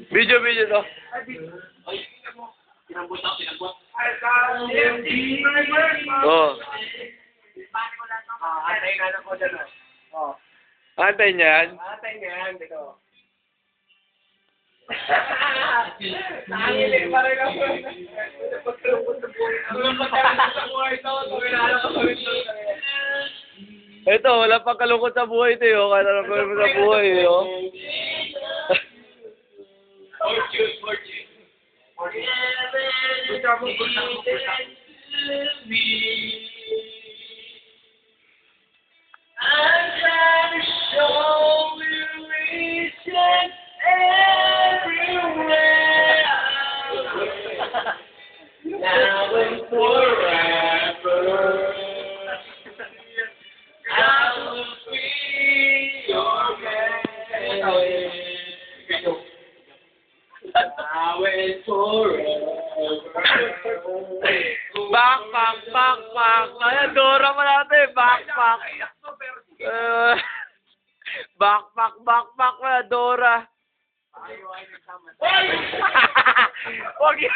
Video to. Oo. Antay niya yan? Nangilin, parang lang po. Ito, wala pang kalungkot sa buhay ito, yo. Kaya lang mo sa buhay, yo. I'm trying to show you reason everywhere. Now and forever. I will be your man. Now and forever. Backpack. Ay, Dora mo natin, backpack. Backpack mo na, Dora. Wag yan.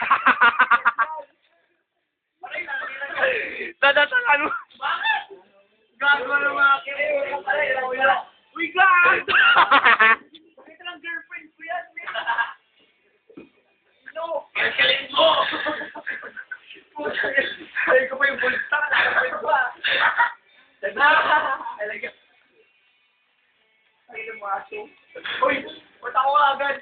Dadasakan mo. Bakit? Gago na mga Uy, gago! Bakit lang girlfriend ko yan? No! Kalkalin mo! Sabi ko pa yung bulsa. Nakapit pa. Talaga. Ay, lumaso. Uy! Punta ko agad.